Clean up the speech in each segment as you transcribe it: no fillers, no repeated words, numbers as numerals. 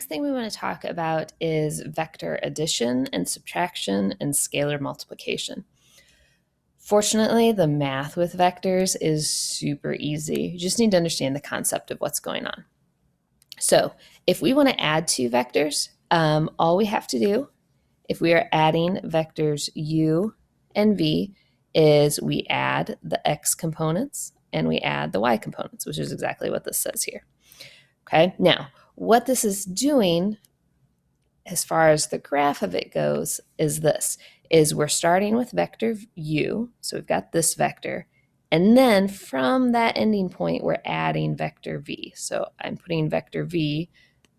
next thing we want to talk about is vector addition and subtraction and scalar multiplication. Fortunately, the math with vectors is super easy. You just need to understand the concept of what's going on. So if we want to add two vectors, all we have to do, if we are adding vectors u and v, is we add the x components and we add the y components, which is exactly what this says here. Okay, now what this is doing as far as the graph of it goes is this, is we're starting with vector u, so we've got this vector, and then from that ending point we're adding vector v. So I'm putting vector v,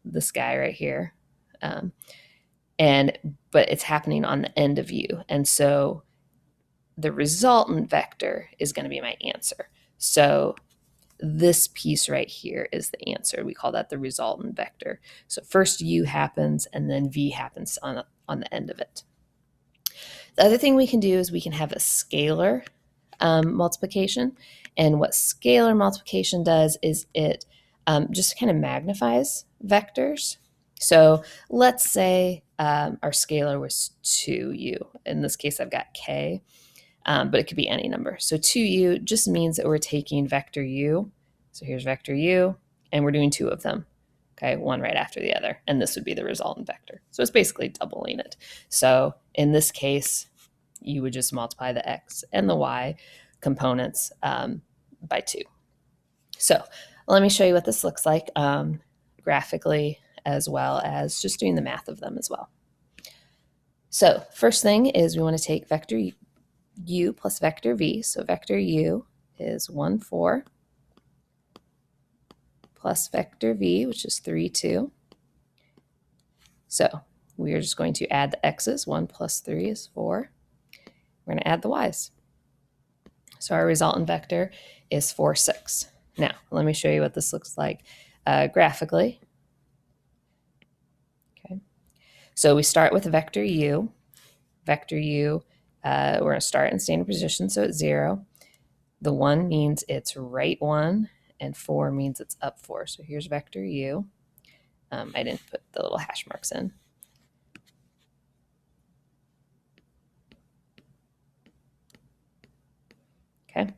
this guy right here, but it's happening on the end of u, and so the resultant vector is going to be my answer. So this piece right here is the answer. We call that the resultant vector. So first u happens and then v happens on the end of it. The other thing we can do is we can have a scalar multiplication. And what scalar multiplication does is it just kind of magnifies vectors. So let's say our scalar was 2u. In this case, I've got k. But it could be any number. So 2u just means that we're taking vector u. So here's vector u, and we're doing two of them, okay, one right after the other, and this would be the resultant vector. So it's basically doubling it. So in this case, you would just multiply the x and the y components by 2. So let me show you what this looks like graphically, as well as just doing the math of them as well. So first thing is we want to take vector u plus vector v. So vector u is 1, 4 plus vector v, which is 3, 2. So we are just going to add the x's. 1 plus 3 is 4. We're going to add the y's. So our resultant vector is 4, 6. Now, let me show you what this looks like graphically. Okay. So we start with vector u. Vector u, we're going to start in standard position, so it's 0. The 1 means it's right 1, and 4 means it's up 4. So here's vector u. I didn't put the little hash marks in. Okay,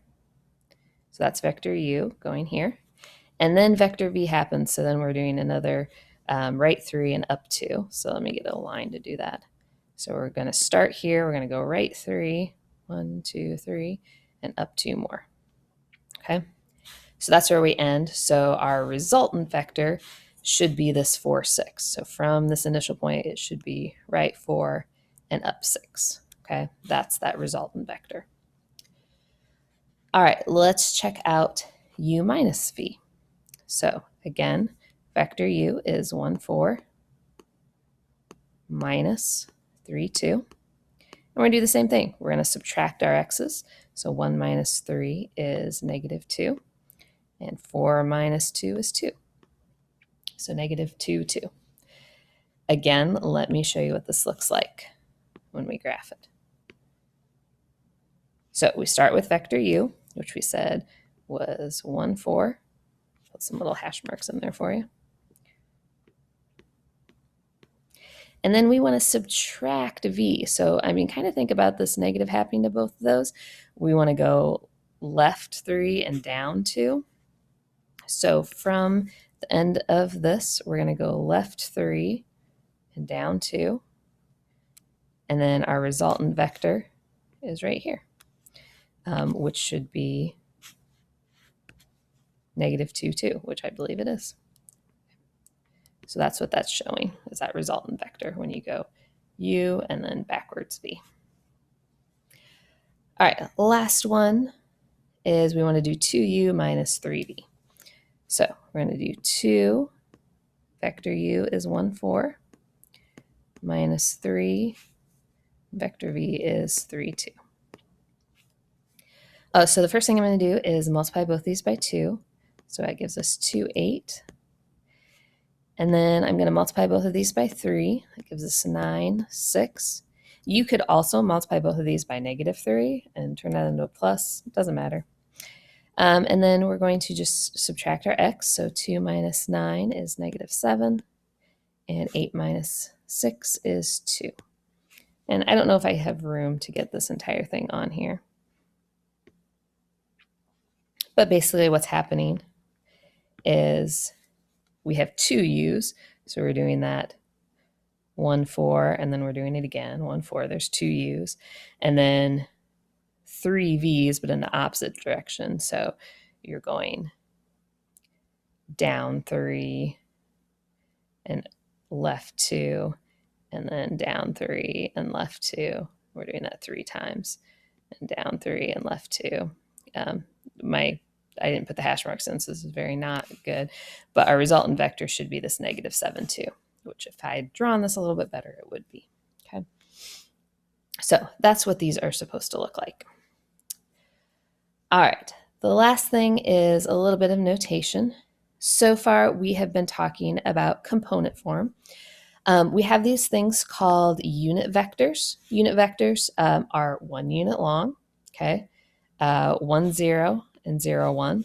so that's vector u going here. And then vector v happens, so then we're doing another right 3 and up 2. So let me get a line to do that. So we're going to start here. We're going to go right 3, 1, 2, 3, and up 2 more. Okay, so that's where we end. So our resultant vector should be this 4, 6. So from this initial point, it should be right 4 and up 6. Okay, that's that resultant vector. All right, let's check out u minus v. So again, vector u is 1, 4 minus 3, 2. And we're going to do the same thing. We're going to subtract our x's. So 1 minus 3 is negative 2. And 4 minus 2 is 2. So negative 2, 2. Again, let me show you what this looks like when we graph it. So we start with vector u, which we said was 1, 4. Put some little hash marks in there for you. And then we want to subtract v. So, I mean, kind of think about this negative happening to both of those. We want to go left 3 and down 2. So from the end of this, we're going to go left 3 and down 2. And then our resultant vector is right here, which should be negative 2, 2, which I believe it is. So that's what that's showing, is that resultant vector when you go u and then backwards v. All right, last one is we want to do 2u minus 3v. So we're going to do 2, vector u is 1, 4, minus 3, vector v is 3, 2. So the first thing I'm going to do is multiply both these by 2. So that gives us 2, 8. And then I'm going to multiply both of these by 3. That gives us 9, 6. You could also multiply both of these by negative 3 and turn that into a plus. It doesn't matter. And then we're going to just subtract our x. So 2 minus 9 is negative 7. And 8 minus 6 is 2. And I don't know if I have room to get this entire thing on here. But basically what's happening is we have 2 u's. So we're doing that 1, 4, and then we're doing it again. 1, 4, there's 2 u's. And then 3 v's, but in the opposite direction. So you're going down 3 and left 2, and then down 3 and left 2. We're doing that 3 times. And down 3 and left 2. I didn't put the hash marks in, so this is very not good. But our resultant vector should be this negative 7, 2, which if I had drawn this a little bit better, it would be. Okay. So that's what these are supposed to look like. All right. The last thing is a little bit of notation. So far, we have been talking about component form. We have these things called unit vectors. Unit vectors are 1 unit long, okay? 1, 0, and 0, 1.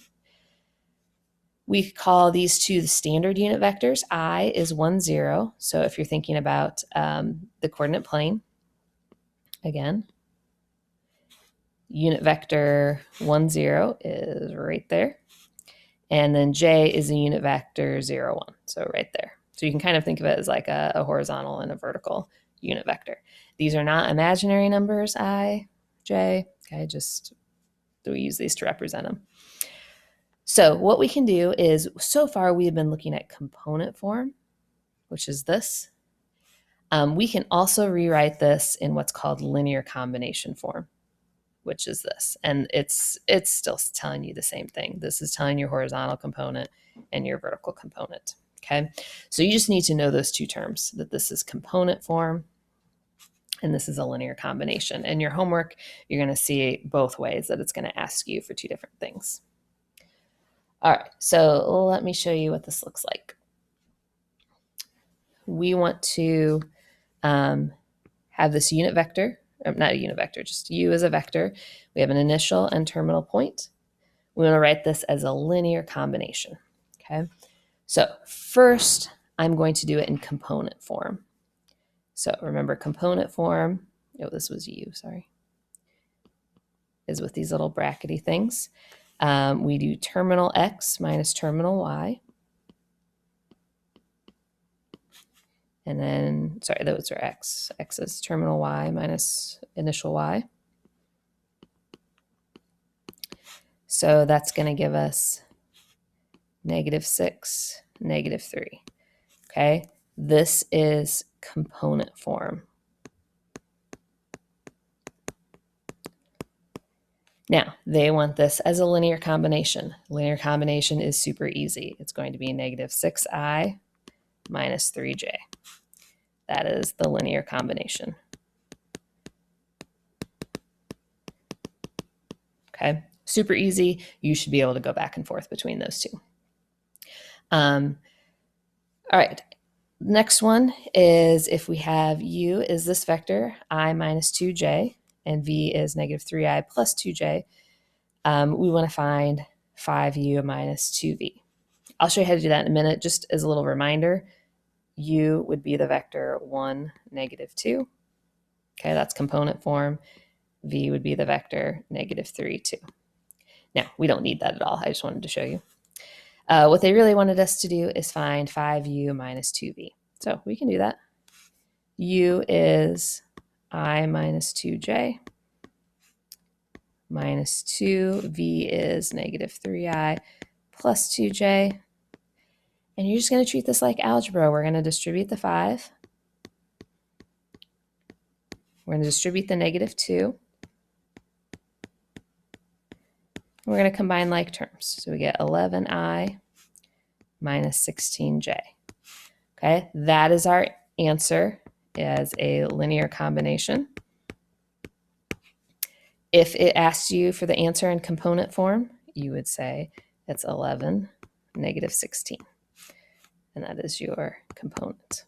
We call these two the standard unit vectors. I is 1, 0. So if you're thinking about the coordinate plane, again, unit vector 1, 0 is right there. And then J is a unit vector 0, 1, so right there. So you can kind of think of it as like a horizontal and a vertical unit vector. These are not imaginary numbers, I, J, okay, just we use these to represent them. So what we can do is, so far we've been looking at component form, which is this. We can also rewrite this in what's called linear combination form, which is this. And it's still telling you the same thing. This is telling your horizontal component and your vertical component, okay? So you just need to know those two terms, that this is component form and this is a linear combination. And your homework, you're going to see both ways that it's going to ask you for 2 different things. All right, so let me show you what this looks like. We want to have this unit vector, not a unit vector, just U as a vector. We have an initial and terminal point. We want to write this as a linear combination, okay? So first, I'm going to do it in component form. So remember component form, oh, this was U, sorry, is with these little brackety things. We do terminal X minus terminal Y. And then, sorry, those are X. X is terminal Y minus initial Y. So that's going to give us -6, -3. Okay, this is component form. Now, they want this as a linear combination. Linear combination is super easy. It's going to be -6i minus 3j. That is the linear combination. Okay, super easy. You should be able to go back and forth between those two. All right, next one is if we have u is this vector, I minus 2j, and v is -3i plus 2j, we want to find 5u minus 2v. I'll show you how to do that in a minute. Just as a little reminder, u would be the vector 1, -2. Okay, that's component form. V would be the vector -3, 2. Now, we don't need that at all. I just wanted to show you. What they really wanted us to do is find 5u minus 2v. So we can do that. U is I minus 2j minus 2. V is -3i plus 2j. And you're just going to treat this like algebra. We're going to distribute the 5. We're going to distribute the -2. We're going to combine like terms. So we get 11i minus 16j. Okay, that is our answer as a linear combination. If it asks you for the answer in component form, you would say it's 11, -16. And that is your component.